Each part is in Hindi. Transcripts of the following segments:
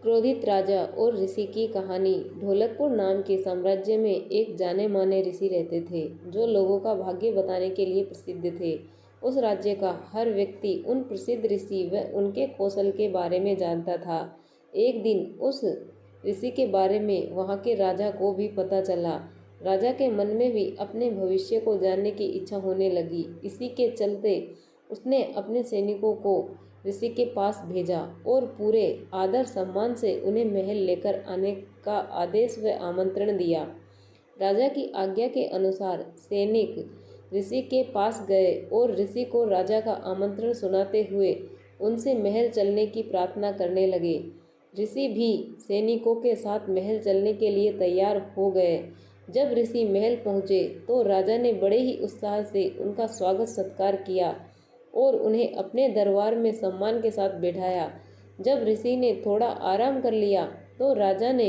क्रोधित राजा और ऋषि की कहानी। ढोलकपुर नाम के साम्राज्य में एक जाने माने ऋषि रहते थे जो लोगों का भाग्य बताने के लिए प्रसिद्ध थे। उस राज्य का हर व्यक्ति उन प्रसिद्ध ऋषि व उनके कौशल के बारे में जानता था। एक दिन उस ऋषि के बारे में वहां के राजा को भी पता चला। राजा के मन में भी अपने भविष्य को जानने की इच्छा होने लगी। इसी के चलते उसने अपने सैनिकों को ऋषि के पास भेजा और पूरे आदर सम्मान से उन्हें महल लेकर आने का आदेश व आमंत्रण दिया। राजा की आज्ञा के अनुसार सैनिक ऋषि के पास गए और ऋषि को राजा का आमंत्रण सुनाते हुए उनसे महल चलने की प्रार्थना करने लगे। ऋषि भी सैनिकों के साथ महल चलने के लिए तैयार हो गए। जब ऋषि महल पहुंचे तो राजा ने बड़े ही उत्साह से उनका स्वागत सत्कार किया और उन्हें अपने दरबार में सम्मान के साथ बैठाया। जब ऋषि ने थोड़ा आराम कर लिया तो राजा ने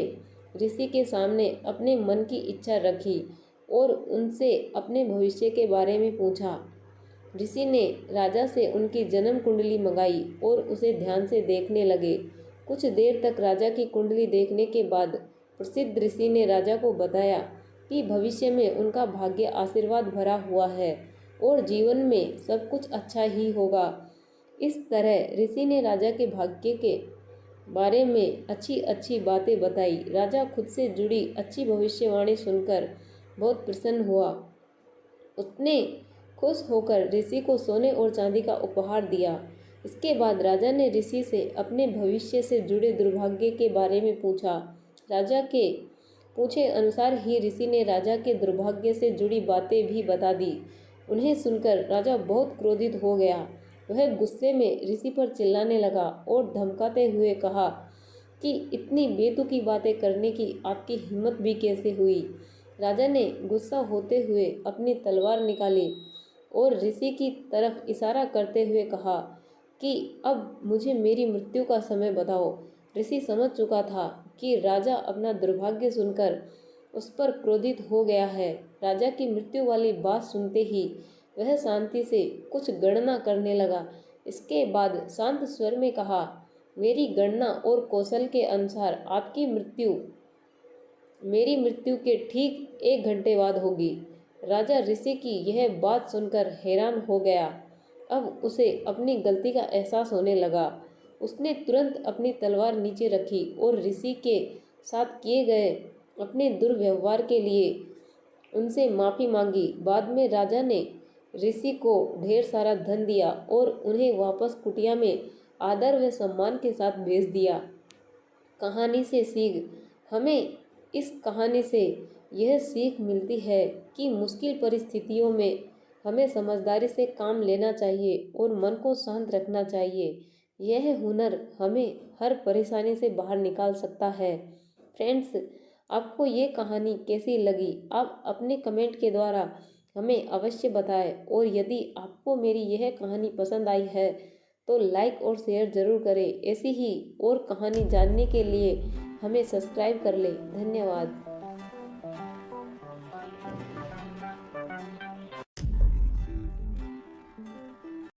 ऋषि के सामने अपने मन की इच्छा रखी और उनसे अपने भविष्य के बारे में पूछा। ऋषि ने राजा से उनकी जन्म कुंडली मंगाई और उसे ध्यान से देखने लगे। कुछ देर तक राजा की कुंडली देखने के बाद प्रसिद्ध ऋषि ने राजा को बताया कि भविष्य में उनका भाग्य आशीर्वाद भरा हुआ है और जीवन में सब कुछ अच्छा ही होगा। इस तरह ऋषि ने राजा के भाग्य के बारे में अच्छी अच्छी बातें बताई। राजा खुद से जुड़ी अच्छी भविष्यवाणी सुनकर बहुत प्रसन्न हुआ। उसने खुश होकर ऋषि को सोने और चांदी का उपहार दिया। इसके बाद राजा ने ऋषि से अपने भविष्य से जुड़े दुर्भाग्य के बारे में पूछा। राजा के पूछे अनुसार ही ऋषि ने राजा के दुर्भाग्य से जुड़ी बातें भी बता दी। उन्हें सुनकर राजा बहुत क्रोधित हो गया। वह गुस्से में ऋषि पर चिल्लाने लगा और धमकाते हुए कहा कि इतनी बेतुकी बातें करने की आपकी हिम्मत भी कैसे हुई। राजा ने गुस्सा होते हुए अपनी तलवार निकाली और ऋषि की तरफ इशारा करते हुए कहा कि अब मुझे मेरी मृत्यु का समय बताओ। ऋषि समझ चुका था कि राजा अपना दुर्भाग्य सुनकर उस पर क्रोधित हो गया है। राजा की मृत्यु वाली बात सुनते ही वह शांति से कुछ गणना करने लगा। इसके बाद शांत स्वर में कहा, मेरी गणना और कौशल के अनुसार आपकी मृत्यु मेरी मृत्यु के ठीक 1 घंटे बाद होगी। राजा ऋषि की यह बात सुनकर हैरान हो गया। अब उसे अपनी गलती का एहसास होने लगा। उसने तुरंत अपनी तलवार नीचे रखी और ऋषि के साथ किए गए अपने दुर्व्यवहार के लिए उनसे माफ़ी मांगी। बाद में राजा ने ऋषि को ढेर सारा धन दिया और उन्हें वापस कुटिया में आदर व सम्मान के साथ भेज दिया। कहानी से सीख। हमें इस कहानी से यह सीख मिलती है कि मुश्किल परिस्थितियों में हमें समझदारी से काम लेना चाहिए और मन को शांत रखना चाहिए। यह हुनर हमें हर परेशानी से बाहर निकाल सकता है। फ्रेंड्स, आपको ये कहानी कैसी लगी? आप अपने कमेंट के द्वारा हमें अवश्य बताएं और यदि आपको मेरी यह कहानी पसंद आई है तो लाइक और शेयर ज़रूर करें। ऐसी ही और कहानी जानने के लिए हमें सब्सक्राइब कर लें। धन्यवाद।